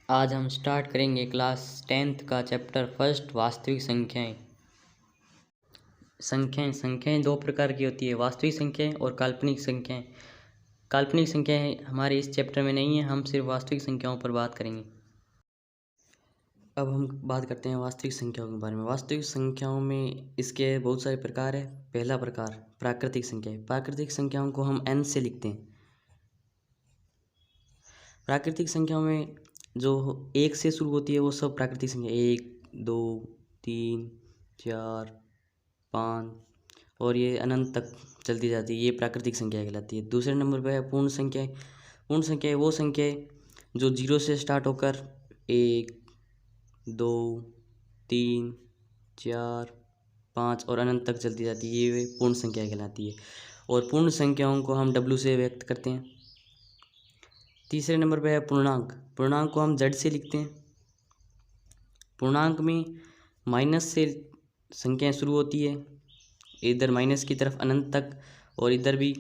आज हम स्टार्ट करेंगे क्लास 10th का चैप्टर फर्स्ट वास्तविक संख्याएं। संख्याएं दो प्रकार की होती है, वास्तविक संख्याएं और काल्पनिक संख्याएं। काल्पनिक संख्याएं हमारे इस चैप्टर में नहीं है, हम सिर्फ वास्तविक संख्याओं पर बात करेंगे। अब हम बात करते हैं वास्तविक संख्याओं के बारे में। वास्तविक संख्याओं में इसके बहुत सारे प्रकार है। पहला प्रकार प्राकृतिक संख्याएं। प्राकृतिक संख्याओं को हम n से लिखते हैं। प्राकृतिक संख्याओं में जो एक से शुरू होती है वो सब प्राकृतिक संख्या, 1 2 3 4 5 और ये अनंत तक चलती जाती है, ये प्राकृतिक संख्या कहलाती है। दूसरे नंबर पर है पूर्ण संख्याएं। पूर्ण संख्याएं वो संख्याएं जो 0 से स्टार्ट होकर 1 2 3 4 5 और अनंत तक चलती जाती है, ये पूर्ण संख्या कहलाती है। और पूर्ण संख्याओं को हम W से व्यक्त करते हैं। तीसरे नंबर पे है पूर्णांक। पूर्णांक को हम Z से लिखते हैं। पूर्णांक में माइनस से संख्याएं शुरू होती है, इधर माइनस की तरफ अनंत तक और इधर भी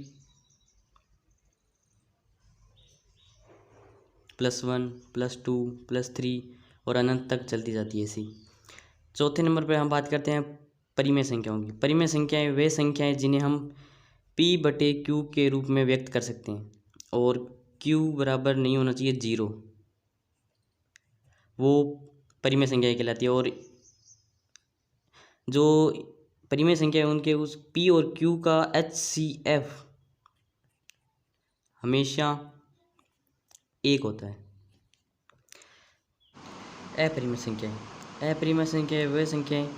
+1 +2 +3 और अनंत तक चलती जाती है ऐसी। चौथे नंबर पर हम बात करते हैं परिमेय संख्याओं की। परिमेय संख्याएं वे संख्याएं जिन्हें हम P/Q के रूप में व्यक्त कर सकते हैं और Q बराबर नहीं होना चाहिए 0, वो परिमेय संख्याएं कहलाती है। और जो परिमेय संख्या है उनके उस P और Q का HCF हमेशा 1 होता है। अपरिमेय संख्याएं। अपरिमेय संख्याएं वे संख्याएं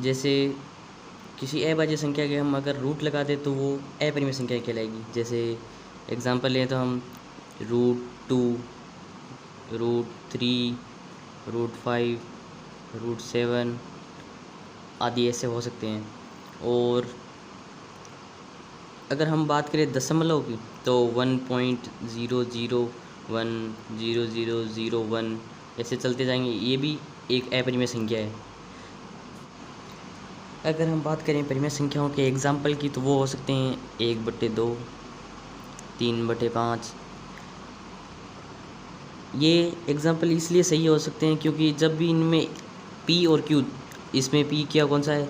जैसे किसी अभाज्य संख्या के हम अगर रूट लगा दें तो वो अपरिमेय संख्या कहलाएगी। जैसे एग्जांपल लें तो हम √2 √3 √5 √7 आदि ऐसे हो सकते हैं। और अगर हम बात करें दशमलव की तो 1.0010001 ऐसे चलते जाएंगे, ये भी एक अपरिमेय संख्या है। अगर हम बात करें परिमेय संख्याओं के एग्जाम्पल की तो वो हो सकते हैं 1/2 3/5। ये एग्जाम्पल इसलिए सही हो सकते हैं क्योंकि जब भी इनमें P और Q, इसमें P क्या कौन सा है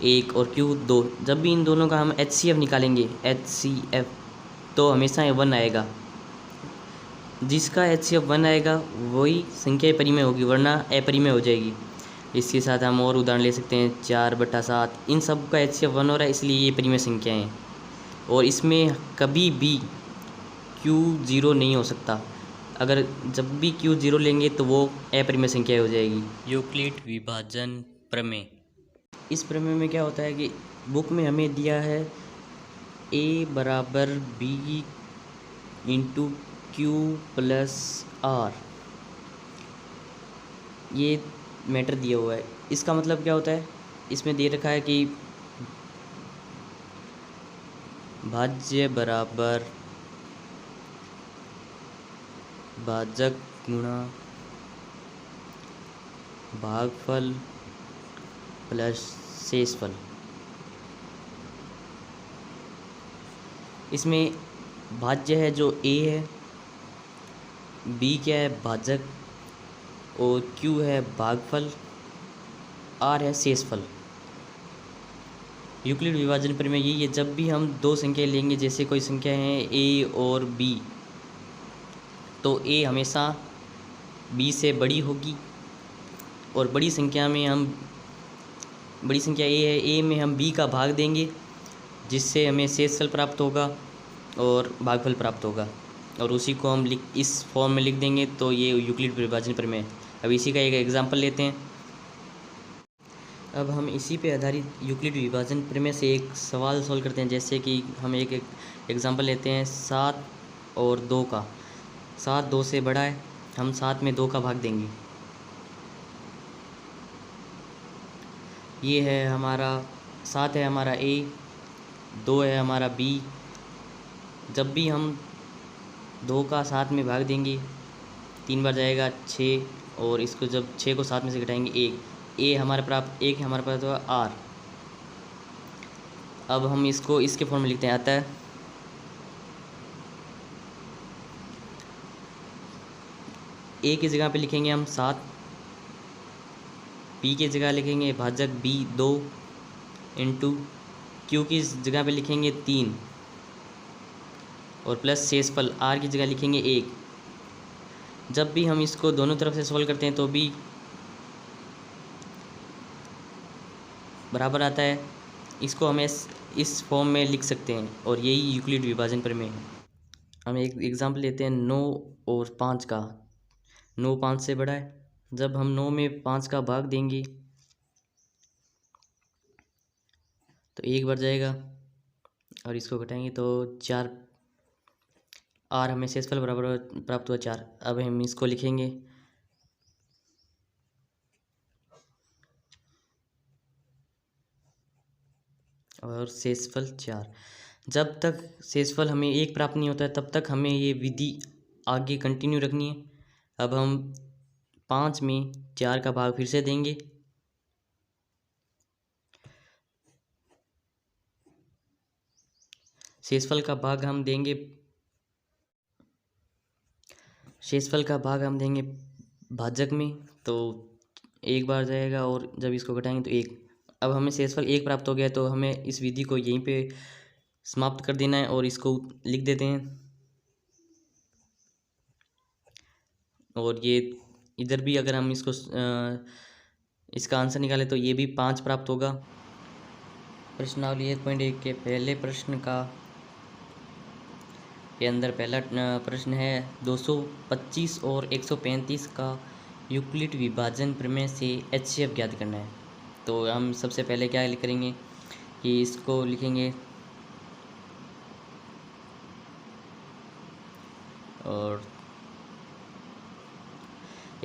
1 और Q 2, जब भी इन दोनों का हम HCF निकालेंगे HCF तो हमेशा 1 आएगा। जिसका HCF 1 आएगा वही संख्या परिमेय होगी, वरना अपरिमेय हो जाएगी। इसके साथ हम और उदाहरण ले सकते हैं 4/7। इन सब का HCF 1 हो रहा है, इसलिए ये परिमेय संख्याएँ हैं। और इसमें कभी भी Q 0 नहीं हो सकता। अगर जब भी Q 0 लेंगे तो वो अपरिमेय संख्या हो जाएगी। यूक्लिड विभाजन प्रमेय। इस प्रमेय में क्या होता है कि बुक में हमें दिया है A = B × Q + R, ये मैटर दिया हुआ है। इसका मतलब क्या होता है, इसमें दे रखा है कि भाज्य बराबर भाजक गुणा भागफल प्लस शेषफल। इसमें भाज्य है जो A है, B क्या है भाजक, और Q है भागफल, R है शेषफल। यूक्लिड विभाजन प्रमेय यही है, जब भी हम दो संख्या लेंगे, जैसे कोई संख्या है A और B, तो A हमेशा B से बड़ी होगी। और बड़ी संख्या में हम बड़ी संख्या A है, A में हम B का भाग देंगे जिससे हमें शेषफल प्राप्त होगा और भागफल प्राप्त होगा, और उसी को हम इस फॉर्म में लिख देंगे, तो ये यूक्लिड विभाजन प्रमेय है। अब इसी का एक एग्जांपल लेते हैं। अब हम इसी पे आधारित यूक्लिड विभाजन प्रमेय से एक सवाल सॉल्व करते हैं। जैसे कि हम एक एग्जांपल लेते हैं 7 और 2 का। 7 2 से बड़ा है, हम 7 में 2 का भाग देंगे। ये है हमारा 7 है हमारा A, 2 है हमारा B। जब भी हम 2 का 7 में भाग देंगे 3 बार जाएगा 6, और इसको जब 6 को 7 में से घटाएंगे 1 हमारे प्राप्त होगा R। अब हम इसको इसके फॉर्म में लिखते हैं। अतः ए की जगह पे लिखेंगे हम 7, पी की जगह लिखेंगे भाजक बी 2 इंटू क्यू की जगह पे लिखेंगे 3 और प्लस शेषफल आर की जगह लिखेंगे 1। जब भी हम इसको दोनों तरफ से सॉल्व करते हैं तो भी बराबर आता है। इसको हमें इस फॉर्म में लिख सकते हैं और यही यूक्लिड विभाजन प्रमेय है। हम एक एग्जाम्पल लेते हैं 9 और 5 का। 9 5 से बड़ा है। जब हम 9 में 5 का भाग देंगे तो 1 बढ़ जाएगा और इसको घटाएंगे तो 4 आर हमें शेषफल बराबर प्राप्त हुआ 4। अब हम इसको लिखेंगे और शेषफल 4। जब तक शेषफल हमें 1 प्राप्त नहीं होता है तब तक हमें ये विधि आगे कंटिन्यू रखनी है। अब हम 5 में 4 का भाग फिर से देंगे शेषफल का भाग हम देंगे भाजक में तो 1 बार जाएगा और जब इसको घटाएंगे तो 1। अब हमें शेषफल 1 प्राप्त हो गया तो हमें इस विधि को यहीं पे समाप्त कर देना है और इसको लिख देते हैं। और ये इधर भी अगर हम इसको इसका आंसर निकालें तो ये भी 5 प्राप्त होगा। प्रश्नावली 1.1 के पहले प्रश्न के अंदर पहला प्रश्न है 225 और 135 का यूक्लिड विभाजन प्रमेय से HCF ज्ञात करना है। तो हम सबसे पहले क्या करेंगे कि इसको लिखेंगे और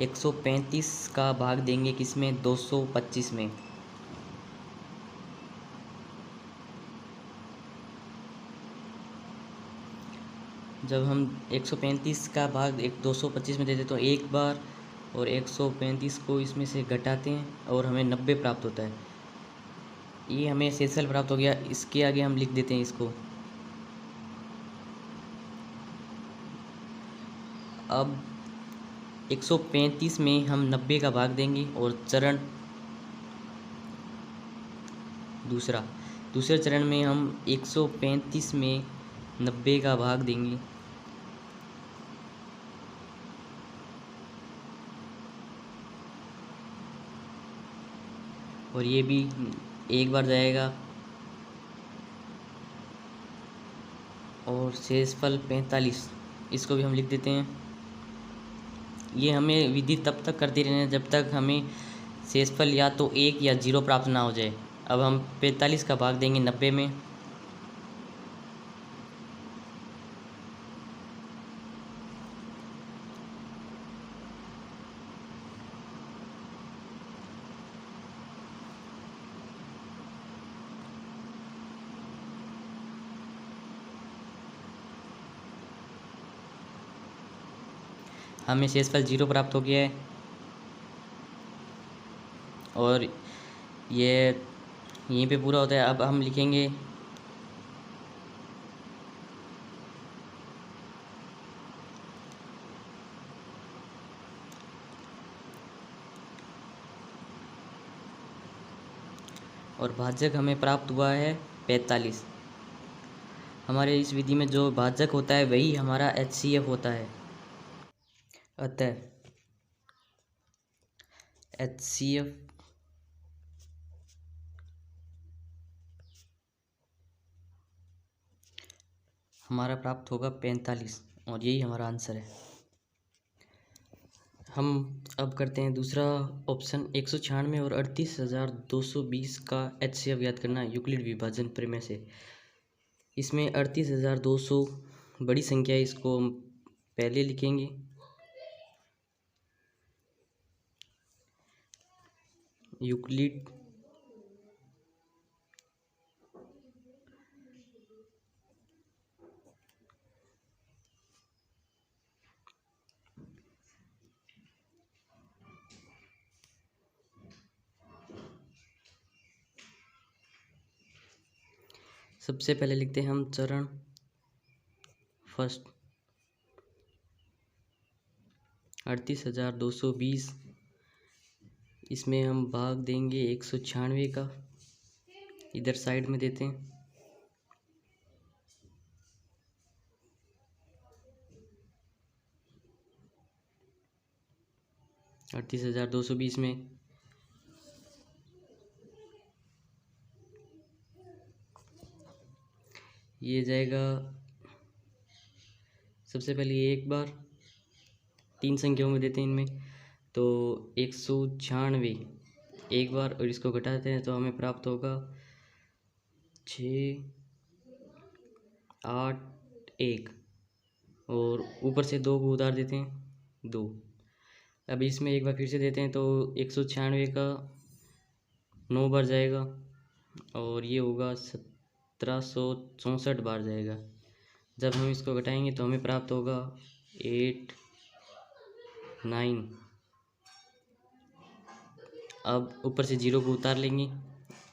135 का भाग देंगे किसमें 225 में। जब हम 135 का भाग 225 में देते तो 1 बार और 135 को इसमें से घटाते हैं और हमें 90 प्राप्त होता है। ये हमें शेषफल प्राप्त हो गया। इसके आगे हम लिख देते हैं इसको। अब 135 में हम 90 का भाग देंगे और चरण दूसरे चरण में हम 135 में 90 का भाग देंगे और ये भी 1 बार जाएगा और शेषफल 45 इसको भी हम लिख देते हैं। ये हमें विधि तब तक करते रहना जब तक हमें शेषफल या तो 1 या 0 प्राप्त ना हो जाए। अब हम 45 का भाग देंगे 90 में हमें शेषफल 0 प्राप्त हो गया है और ये यहीं पे पूरा होता है। अब हम लिखेंगे और भाजक हमें प्राप्त हुआ है 45। हमारे इस विधि में जो भाजक होता है वही हमारा HCF होता है। अतः HCF हमारा प्राप्त होगा 45 और यही हमारा आंसर है। हम अब करते हैं दूसरा ऑप्शन 196 और 38,220 का HCF ज्ञात करना यूक्लिड विभाजन प्रमेय से। इसमें 38,200 बड़ी संख्या है, इसको हम पहले लिखेंगे यूक्लिड सबसे पहले लिखते हैं हम चरण फर्स्ट 38,220 इसमें हम भाग देंगे 196 का, इधर साइड में देते हैं। अड़तीस हज़ार दो सौ बीस में ये जाएगा, सबसे पहले एक बार 3 संख्याओं में देते हैं इनमें, तो 196 एक बार, और इसको घटाते हैं तो हमें प्राप्त होगा 6 8 1, और ऊपर से 2 को उतार देते हैं 2। अब इसमें एक बार फिर से देते हैं तो 196 का 9 बार जाएगा, और ये होगा 1764 बार जाएगा। जब हम इसको घटाएंगे तो हमें प्राप्त होगा 8 9। अब ऊपर से 0 को उतार लेंगे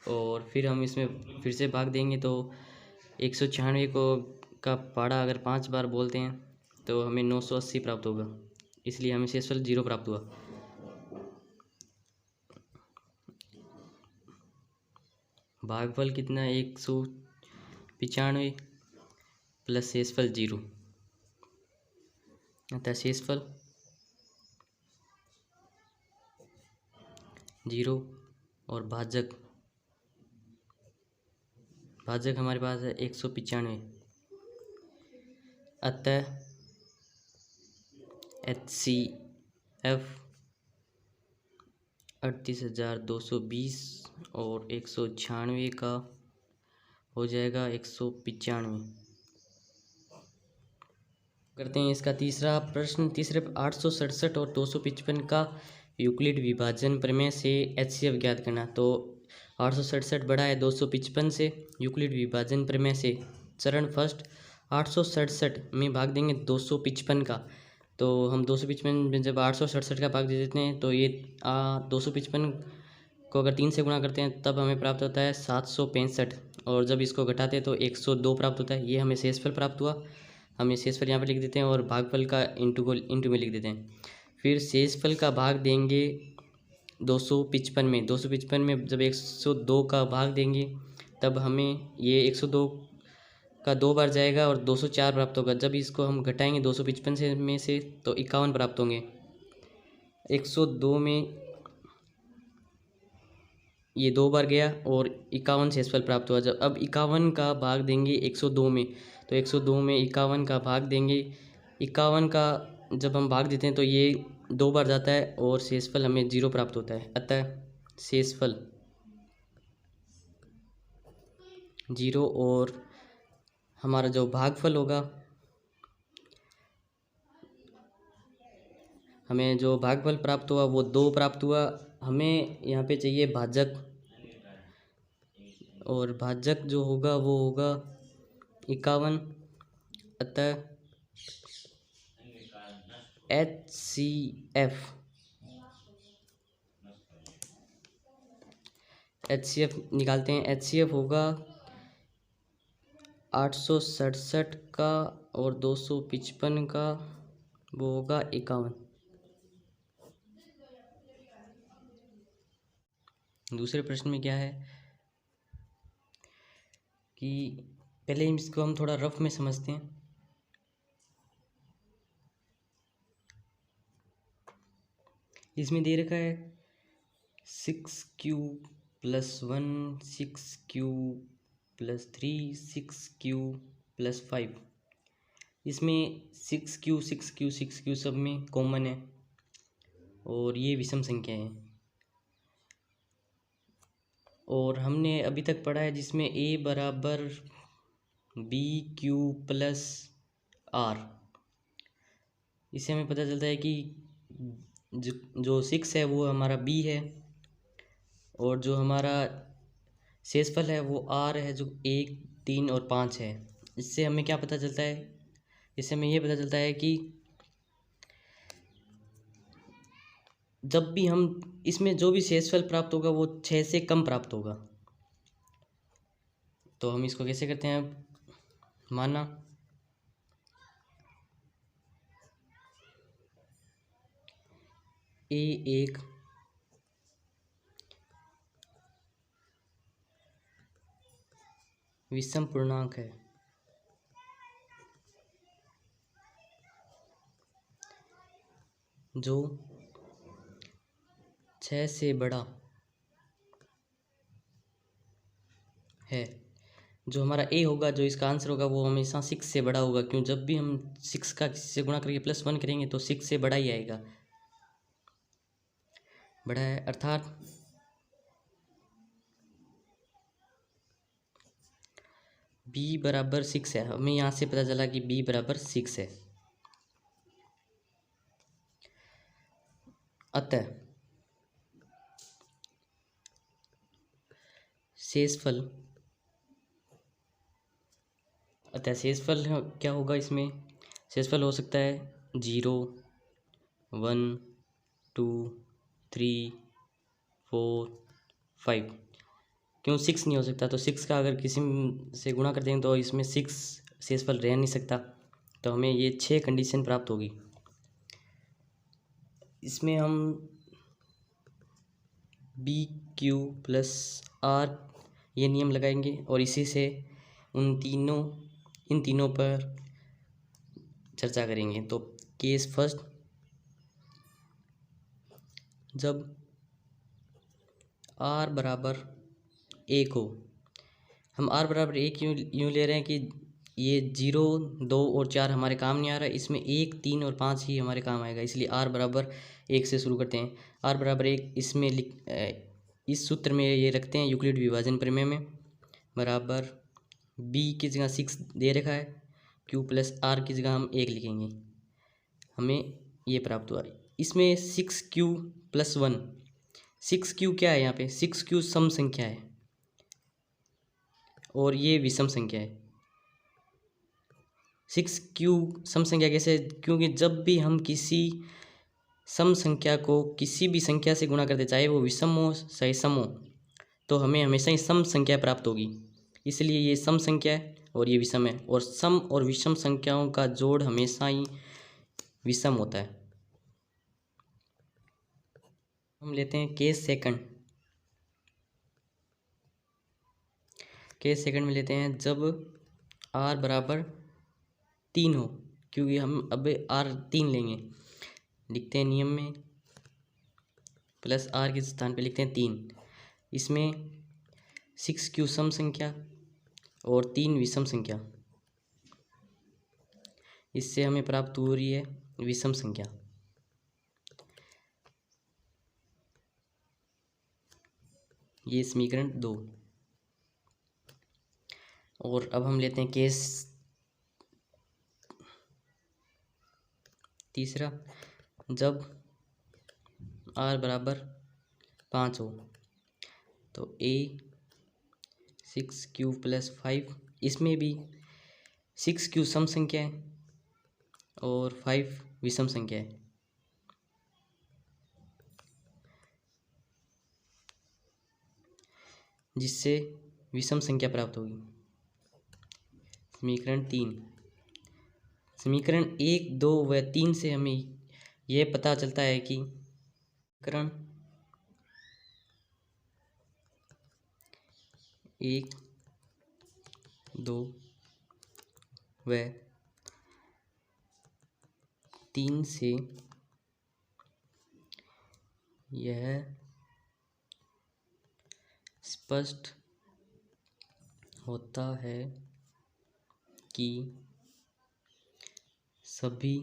और फिर हम इसमें फिर से भाग देंगे, तो 196 को का पाड़ा अगर 5 बार बोलते हैं तो हमें 980 प्राप्त होगा, इसलिए हमें शेषफल 0 प्राप्त हुआ। भागफल कितना, 195 प्लस शेषफल 0, अतः शेषफल 0 और भाजक हमारे पास है 195, अतः HCF 38,220 और 196 का हो जाएगा 195। करते हैं इसका तीसरा प्रश्न। तीसरे 867 और 255 का यूक्लिड विभाजन प्रमेय से HCF ज्ञात करना। तो 867 बड़ा है 255 से, यूक्लिड विभाजन प्रमेय से चरण फर्स्ट 867 में भाग देंगे 255 का। तो हम 255 में जब 867 का भाग दे देते हैं तो ये 255 को अगर 3 से गुणा करते हैं तब हमें प्राप्त होता है 765, और जब इसको घटाते हैं तो 102 प्राप्त होता है। ये हमें शेषफल प्राप्त हुआ। हम ये शेषफल यहाँ पर लिख देते हैं और भागफल का इंटू में लिख देते हैं। फिर शेषफल का भाग देंगे 255 में जब 102 का भाग देंगे तब हमें ये 102 का 2 बार जाएगा और 204 प्राप्त होगा। जब इसको हम घटाएंगे 255 से तो 51 प्राप्त होंगे। 102 में ये 2 बार गया और 51 शेषफल प्राप्त हुआ। जब अब 51 का भाग देंगे 102 में, तो 102 में 51 का भाग देंगे। 51 का जब हम भाग देते हैं तो ये 2 बार जाता है और शेषफल हमें 0 प्राप्त होता है। अतः शेषफल 0, और हमारा जो भागफल होगा, हमें जो भागफल प्राप्त हुआ वो 2 प्राप्त हुआ। हमें यहाँ पे चाहिए भाजक, और भाजक जो होगा वो होगा 51। अतः HCF निकालते हैं। HCF होगा 867 का और 255 का, वो होगा 51। दूसरे प्रश्न में क्या है कि पहले इसको हम थोड़ा रफ में समझते हैं। इसमें दे रखा है 6Q + 1 6Q + 3 6Q + 5। इसमें 6Q सब में कॉमन है और ये विषम संख्या है। और हमने अभी तक पढ़ा है जिसमें A बराबर BQ + R। इससे हमें पता चलता है कि जो 6 है वो हमारा B है, और जो हमारा शेषफल है वो R है, जो 1 3 और 5 है। इससे हमें क्या पता चलता है, इससे हमें ये पता चलता है कि जब भी हम इसमें जो भी शेषफल प्राप्त होगा वो 6 से कम प्राप्त होगा। तो हम इसको कैसे करते हैं, माना ए एक विषम पूर्णांक है जो 6 से बड़ा है। जो हमारा ए होगा, जो इसका आंसर होगा, वो हमेशा 6 से बड़ा होगा। क्यों? जब भी हम 6 का किसी से गुणा करके +1 करेंगे तो 6 से बड़ा ही आएगा, बड़ा है। अर्थात b बराबर 6 है। हमें यहाँ से पता चला कि b बराबर 6 है। अतः शेषफल क्या होगा इसमें? शेषफल हो सकता है 0, 1, 2, 3, 4, 5। क्यों 6 नहीं हो सकता? तो 6 का अगर किसी से गुणा कर देंगे तो इसमें 6 शेषफल रह नहीं सकता। तो हमें ये 6 कंडीशन प्राप्त होगी। इसमें हम बी क्यू प्लस आर ये नियम लगाएंगे और इसी से इन तीनों पर चर्चा करेंगे। तो केस फर्स्ट, जब आर बराबर 1 हो। हम आर बराबर 1 यूँ ले रहे हैं कि ये 0, 2 और 4 हमारे काम नहीं आ रहा है। इसमें 1, 3 और 5 ही हमारे काम आएगा। इसलिए आर बराबर 1 से शुरू करते हैं। आर बराबर 1 इसमें इस सूत्र में ये रखते हैं यूक्लिड विभाजन प्रमेय में, बराबर b की जगह 6 दे रखा है, q प्लस आर की जगह हम 1 लिखेंगे। हमें ये प्राप्त हुआ। इसमें 6q प्लस 1, 6q क्या है? यहाँ पे 6q सम संख्या है और ये विषम संख्या है। 6q सम संख्या कैसे? क्योंकि जब भी हम किसी सम संख्या को किसी भी संख्या से गुणा करते, चाहे वो विषम हो चाहे सम हो, तो हमें हमेशा ही सम संख्या प्राप्त होगी। इसलिए ये सम संख्या है और ये विषम है, और सम और विषम संख्याओं का जोड़ हमेशा ही विषम होता है। हम लेते हैं केस सेकंड। केस सेकंड में लेते हैं जब r बराबर 3 हो। क्योंकि हम अब r 3 लेंगे, लिखते हैं नियम में प्लस r के स्थान पे लिखते हैं 3। इसमें 6q सम संख्या और 3 विषम संख्या, इससे हमें प्राप्त हो रही है विषम संख्या। ये समीकरण 2। और अब हम लेते हैं केस तीसरा, जब r बराबर 5 हो। तो a 6q प्लस 5, इसमें भी 6q सम संख्या है और 5 विषम संख्या है। जिससे विषम संख्या प्राप्त होगी। समीकरण 3। समीकरण 1, 2 व 3 से हमें यह पता चलता है कि समीकरण 1, 2 व 3 से यह स्पष्ट होता है कि सभी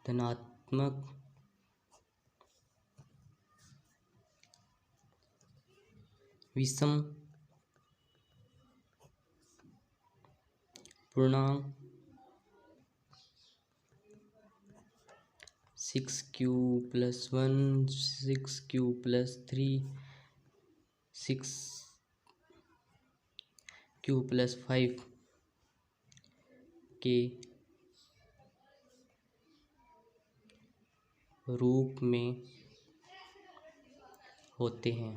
धनात्मक विषम पूर्णांक 6q plus 1, 6q plus 3, 6q plus 5 के रूप में होते हैं।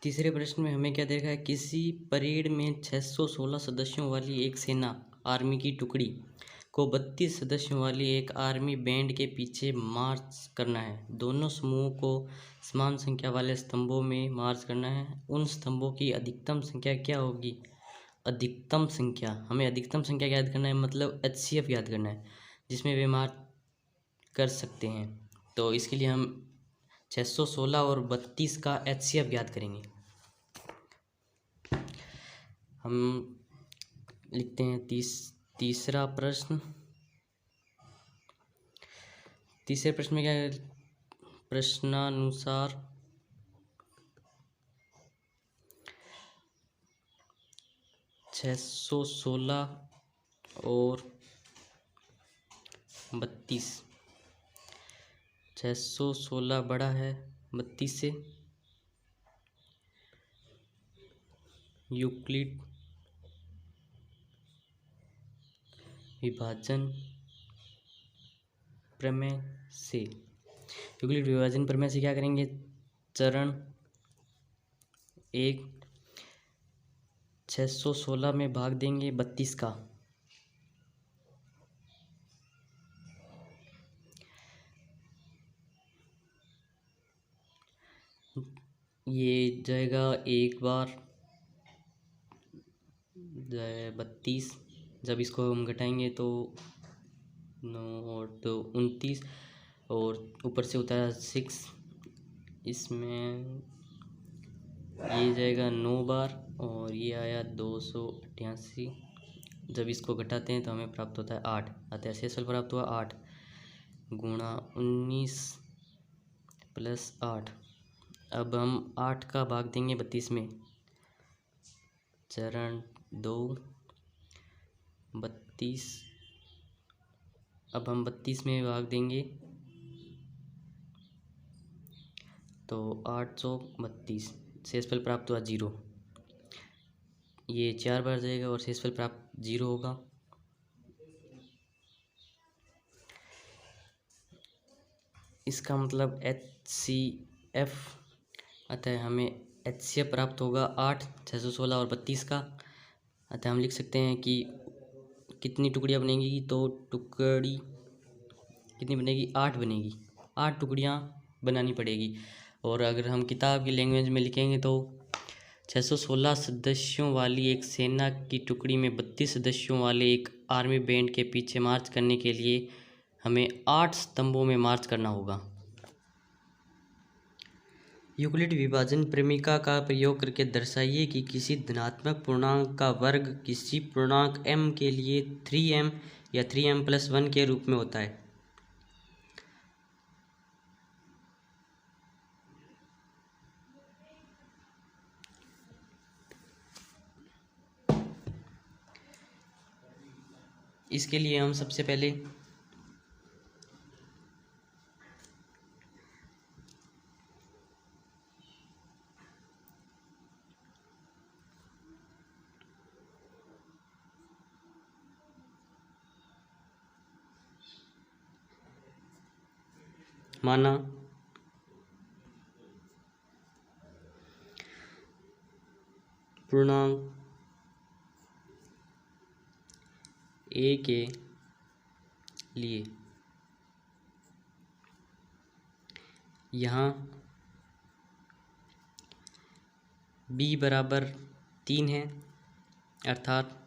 तीसरे प्रश्न में हमें क्या देखा है? किसी परेड में 616 सदस्यों वाली एक सेना आर्मी की टुकड़ी को 32 सदस्यों वाली एक आर्मी बैंड के पीछे मार्च करना है। दोनों समूहों को समान संख्या वाले स्तंभों में मार्च करना है। उन स्तंभों की अधिकतम संख्या क्या होगी? अधिकतम संख्या, हमें अधिकतम संख्या याद करना है, मतलब HCF याद करना है जिसमें वे मार्च कर सकते हैं। तो इसके लिए हम 616 और 32 का HCF याद करेंगे। हम लिखते हैं तीसरा प्रश्न। तीसरे प्रश्न में क्या है? प्रश्नानुसार छः सौ 616 बड़ा है 32 से। यूक्लिड विभाजन प्रमेय से, यूक्लिड विभाजन प्रमेय से क्या करेंगे? चरण 1 616 में भाग देंगे 32 का, ये जाएगा एक बार 32, जब इसको हम घटाएंगे तो 9 और 2 29, और ऊपर से होता है 6, इसमें ये जाएगा 9 बार और ये आया 288। जब इसको घटाते हैं तो हमें प्राप्त होता है 8, अतः शेषफल प्राप्त हुआ 8 गुणा 19 प्लस 8। अब हम 8 का भाग देंगे 32 में। चरण 2 32, अब हम 32 में भाग देंगे तो 832, शेषफल प्राप्त हुआ 0। ये 4 बार जाएगा और शेषफल प्राप्त 0 होगा। इसका मतलब HCF, अतः हमें HCF प्राप्त होगा 8, 616 और 32 का। अतः हम लिख सकते हैं कि कितनी टुकड़ियाँ बनेगी, तो टुकड़ी कितनी बनेगी? 8 बनेगी। 8 टुकड़ियाँ बनानी पड़ेगी। और अगर हम किताब की लैंग्वेज में लिखेंगे तो 616 सदस्यों वाली एक सेना की टुकड़ी में 32 सदस्यों वाले एक आर्मी बैंड के पीछे मार्च करने के लिए हमें 8 स्तंभों में मार्च करना होगा। यूक्लिड विभाजन प्रमेय का प्रयोग करके दर्शाइए कि किसी धनात्मक पूर्णांक का वर्ग किसी पूर्णांक m के लिए 3m या 3m+1 के रूप में होता है। इसके लिए हम सबसे पहले माना पूर्णांक a के लिए यहाँ b बराबर 3 है, अर्थात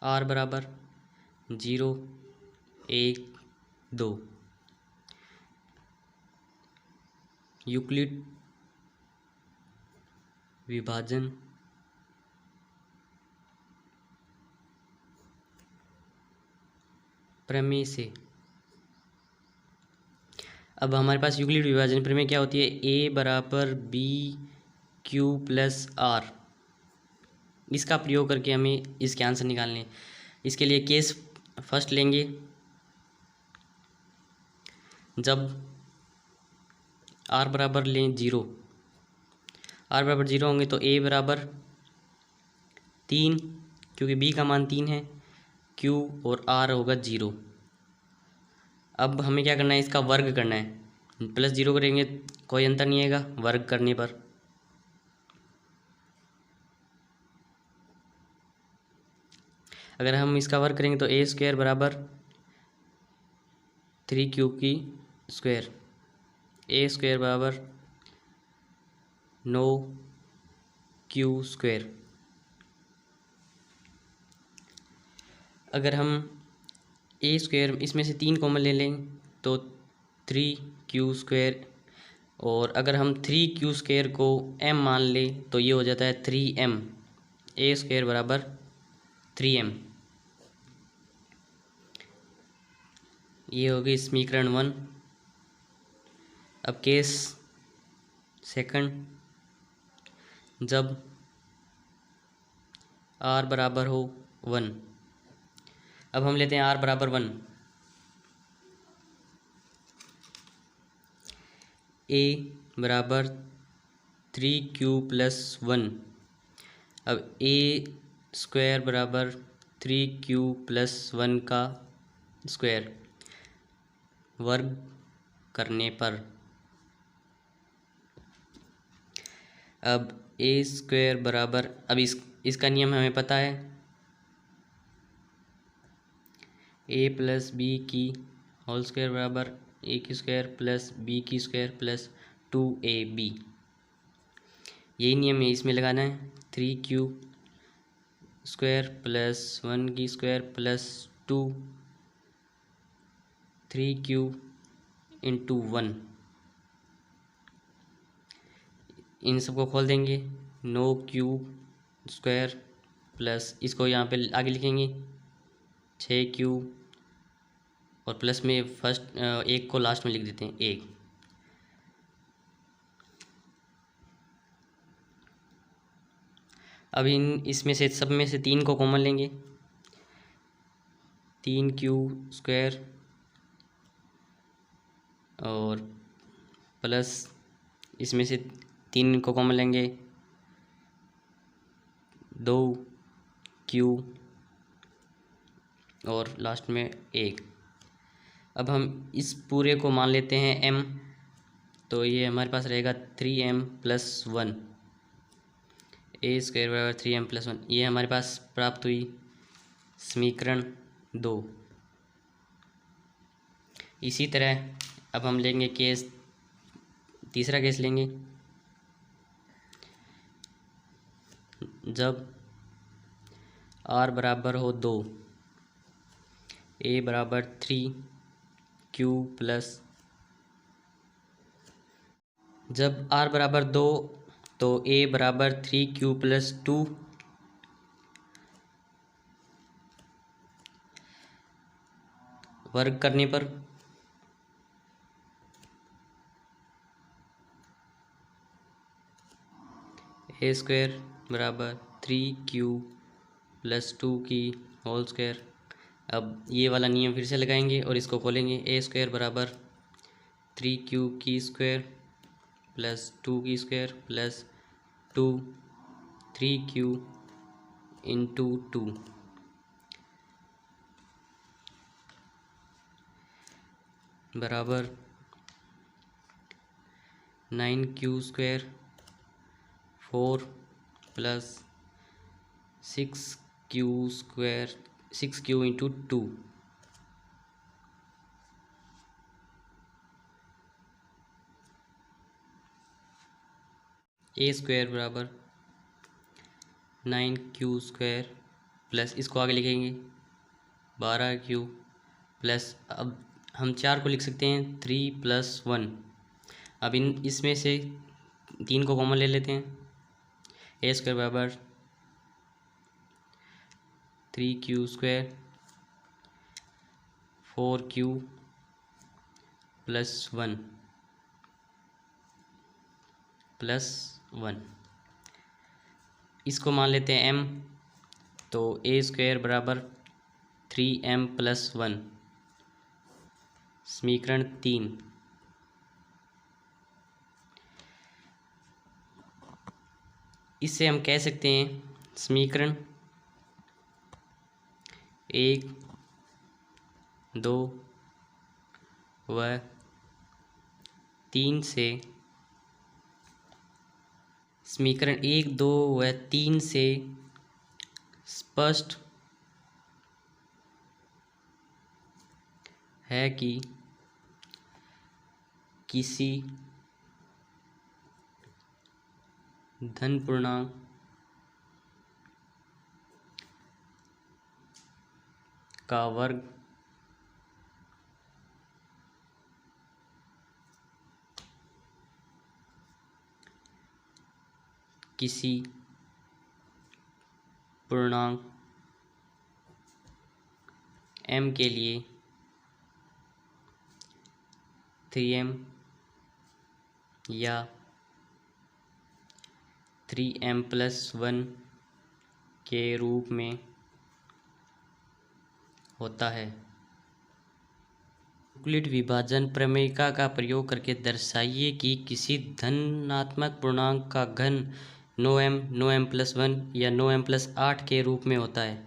r बराबर 0 1 2। यूक्लिड विभाजन प्रमेय से, अब हमारे पास यूक्लिड विभाजन प्रमेय क्या होती है? a बराबर BQ+R। इसका प्रयोग करके हमें इसके आंसर निकालने हैं। इसके लिए केस फर्स्ट लेंगे, जब r बराबर लें 0, r बराबर 0 होंगे तो a बराबर 3, क्योंकि b का मान 3 है, q और r होगा 0। अब हमें क्या करना है? इसका वर्ग करना है। +0 करेंगे कोई अंतर नहीं आएगा वर्ग करने पर। अगर हम इसका वर्ग करेंगे तो ए स्क्वायर बराबर 3q की स्क्वायर, ए स्क्वायर बराबर 9q स्क्वायर। अगर हम ए स्क्वायर इसमें से 3 कॉमन ले लें तो 3q स्क्वायर, और अगर हम 3q स्क्वायर को m मान लें तो ये हो जाता है 3m, ए स्क्वायर बराबर 3m। ये होगी समीकरण 1। अब केस सेकंड, जब r बराबर हो 1। अब हम लेते हैं r बराबर 1, a बराबर 3q प्लस 1। अब a स्क्वायर बराबर 3q प्लस 1 का स्क्वायर वर्ग करने पर, अब a स्क्वायर बराबर, अब इसका नियम हमें पता है, a प्लस बी की होल स्क्वायर बराबर a की स्क्वायर प्लस b की स्क्वायर प्लस 2ab। यही नियम है, इसमें लगाना है 3q स्क्वायर प्लस 1 की स्क्वायर प्लस 3q इंटू 1। इन सबको खोल देंगे, 9q स्क्वायर प्लस इसको यहाँ पे आगे लिखेंगे 6q, और प्लस में फर्स्ट एक को लास्ट में लिख देते हैं 1। अब इसमें से सब में से 3 को कॉमन लेंगे, 3q स्क्वायर और प्लस इसमें से 3 को कॉमन लेंगे 2q और लास्ट में 1। अब हम इस पूरे को मान लेते हैं m, तो ये हमारे पास रहेगा 3m प्लस 1, ए स्क्वायर बराबर 3m प्लस 1। ये हमारे पास प्राप्त हुई समीकरण 2। इसी तरह अब हम लेंगे तीसरा केस लेंगे, जब r बराबर हो 2, a बराबर 3q प्लस, जब r बराबर 2 तो a बराबर 3q प्लस 2, वर्ग करने पर a स्क्वायर बराबर 3q प्लस 2 की होल स्क्वायर। अब ये वाला नियम फिर से लगाएंगे और इसको खोलेंगे, a स्क्वायर बराबर 3q की स्क्वायर प्लस 2 की स्क्वायर प्लस 3q इंटू 2 बराबर 9q square 4 plus 6q square 6q into 2। ए स्क्वायर बराबर 9q स्क्वायर प्लस इसको आगे लिखेंगे 12q प्लस, अब हम 4 को लिख सकते हैं 3 प्लस 1। अब इसमें से 3 को कॉमन ले लेते हैं, ए स्क्वायर बराबर 3q square 4q plus 1 plus 1। इसको मान लेते हैं m, तो ए स्क्वायर बराबर 3m प्लस 1, समीकरण 3। इससे हम कह सकते हैं समीकरण 1, 2 व 3 से, समीकरण 1, 2 व 3 से स्पष्ट है कि किसी धन पूर्णांक का वर्ग किसी पूर्णांक m के लिए 3m या 3m+1 के रूप में होता है। यूक्लिड विभाजन प्रमेयिका का प्रयोग करके दर्शाइए कि किसी धनात्मक पूर्णांक का घन 9m 9m+1 या 9m+8 के रूप में होता है।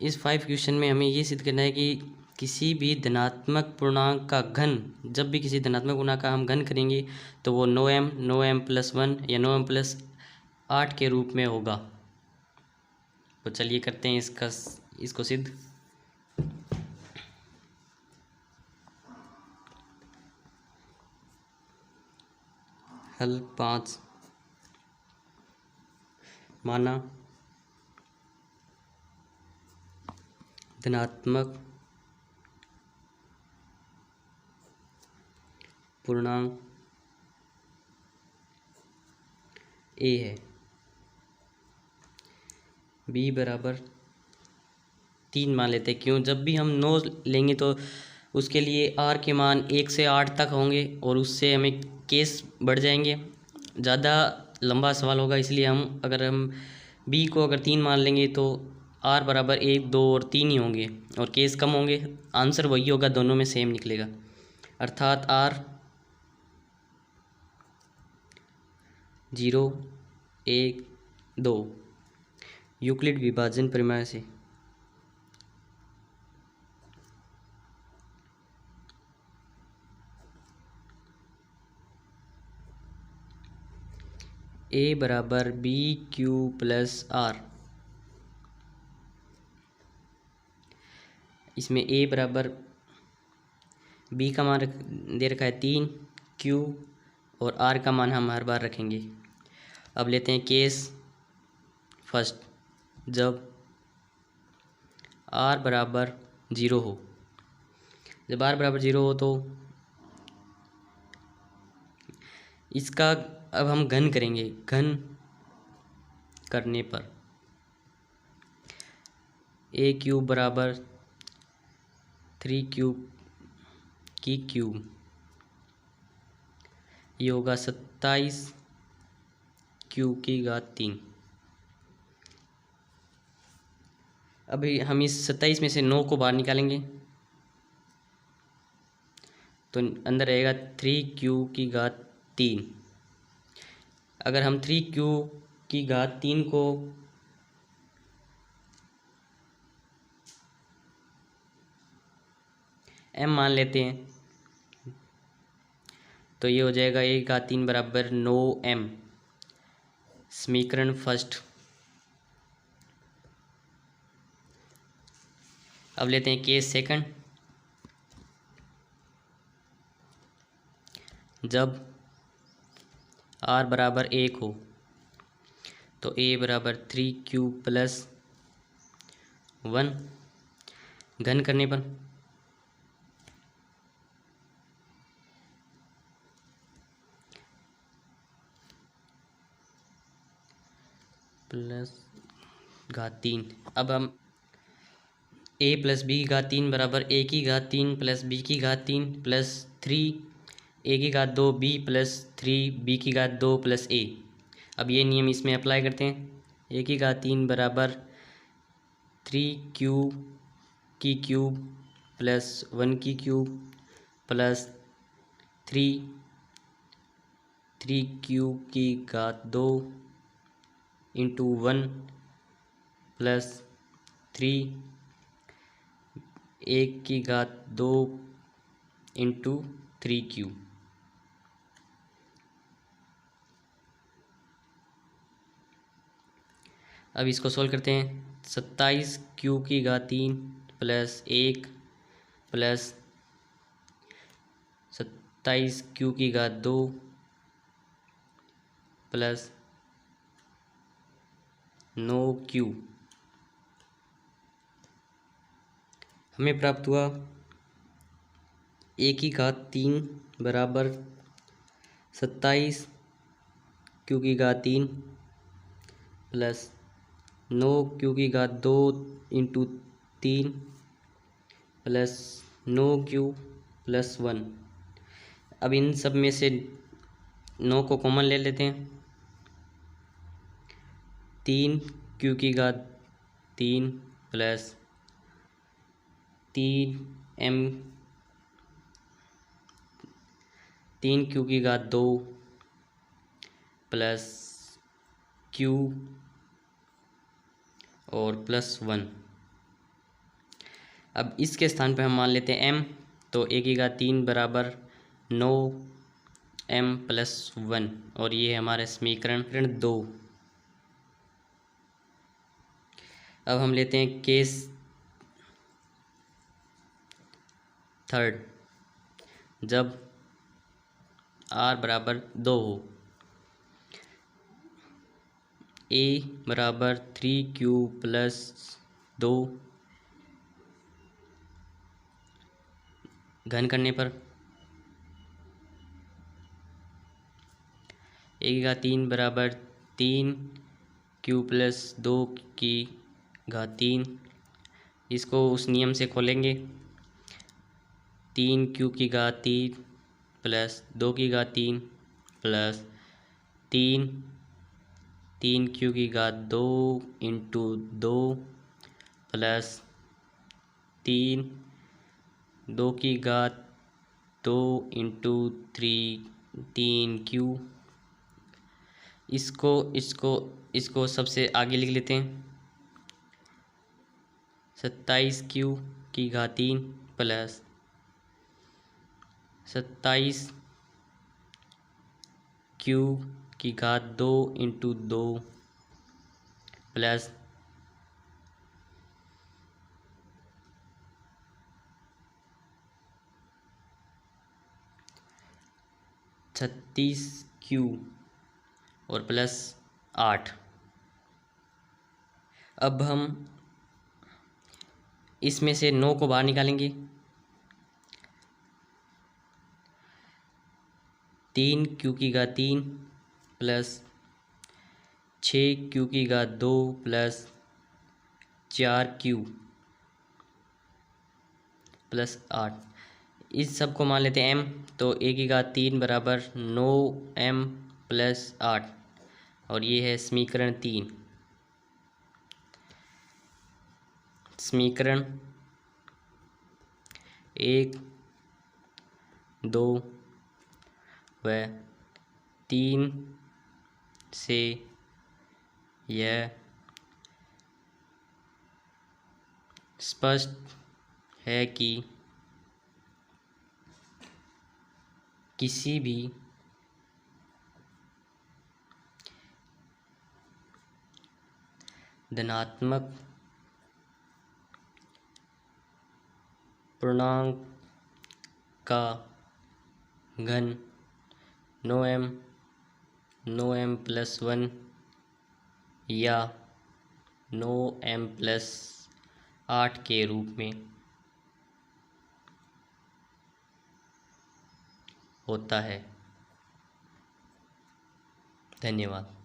इस 5 क्वेश्चन में हमें ये सिद्ध करना है कि किसी भी धनात्मक पूर्णांक का घन, जब भी किसी धनात्मक पूर्णांक का हम घन करेंगे तो वो 9m 9m+1 या 9m+8 के रूप में होगा। तो चलिए करते हैं इसको सिद्ध। हल 5। माना धनात्मक पूर्णांक a है, b बराबर 3 मान लेते हैं। क्यों? जब भी हम 9 लेंगे तो उसके लिए r के मान 1 से 8 तक होंगे और उससे हमें केस बढ़ जाएंगे, ज़्यादा लंबा सवाल होगा। इसलिए अगर हम b को अगर 3 मान लेंगे तो r बराबर 1 2 और 3 ही होंगे और केस कम होंगे। आंसर वही होगा, दोनों में सेम निकलेगा, अर्थात r 0 1 2 यूक्लिड विभाजन प्रमेय से a बराबर BQ+R। इसमें a बराबर b का मान दे रखा है 3, q और r का मान हम हर बार रखेंगे। अब लेते हैं केस फर्स्ट, जब r बराबर 0 हो। जब r बराबर 0 हो तो इसका अब हम घन करेंगे। घन करने पर a³ बराबर 3 की क्यूब, ये होगा 27 Q⁻3। अभी हम इस 27 में से 9 को बाहर निकालेंगे तो अंदर रहेगा 3Q⁻3। अगर हम 3Q⁻3 को m मान लेते हैं तो ये हो जाएगा a⁻3 बराबर 9m। समीकरण फर्स्ट। अब लेते हैं केस सेकंड, जब r बराबर 1 हो तो a बराबर 3Q+1। घन करने पर +3। अब हम a + b⁻3 बराबर a⁻3 + b⁻3 + 3a⁻2 b + 3b⁻2 + a। अब ये नियम इसमें अप्लाई करते हैं। a⁻3 बराबर 3Q⁻³ + 1⁵ + 3Q⁻2 × 1 + 3a⁻2 × 3Q। अब इसको सोल्व करते हैं। 27Q⁻3 + 1 + 27 क्यू की घात 2 प्लस 9 क्यू हमें प्राप्त हुआ ए की घात 3 बराबर 27 क्यू की घात 3 प्लस 9 क्यू की घात 2 इंटू 3 प्लस 9 क्यू प्लस 1। अब इन सब में से 9 को कॉमन ले लेते हैं। 3 क्यू की घात 3 प्लस 3 क्यू की घात 2 प्लस क्यू और प्लस 1। अब इसके स्थान पे हम मान लेते हैं m, तो ए की घात 3 बराबर 9 m प्लस 1 और ये है हमारा समीकरण 2। अब हम लेते हैं केस थर्ड, जब r बराबर 2 हो। a बराबर 3q प्लस 2 घन करने पर a की घात 3 बराबर 3q प्लस 2 की घात 3। इसको उस नियम से खोलेंगे। 3q की घात 3 प्लस 2 की घात 3 प्लस 3q की घात 2 इंटू 2 प्लस 2 की घात 2 इंटू 3q। इसको सबसे आगे लिख लेते हैं। 27q की घात 3 प्लस 27q की घात 2 इंटू 2 प्लस 36q और प्लस 8। अब हम इसमें से 9 को बाहर निकालेंगे। 3q की घात 3 प्लस 6q की घात 2 प्लस 4q प्लस 8। इस सब को मान लेते हैं m, तो a की घात 3 बराबर 9m प्लस 8 और ये है समीकरण 3। समीकरण 1, 2 व 3 से यह स्पष्ट है कि किसी भी धनात्मक पूर्णांक का घन 9m प्लस 1 या 9m प्लस 8 के रूप में होता है। धन्यवाद।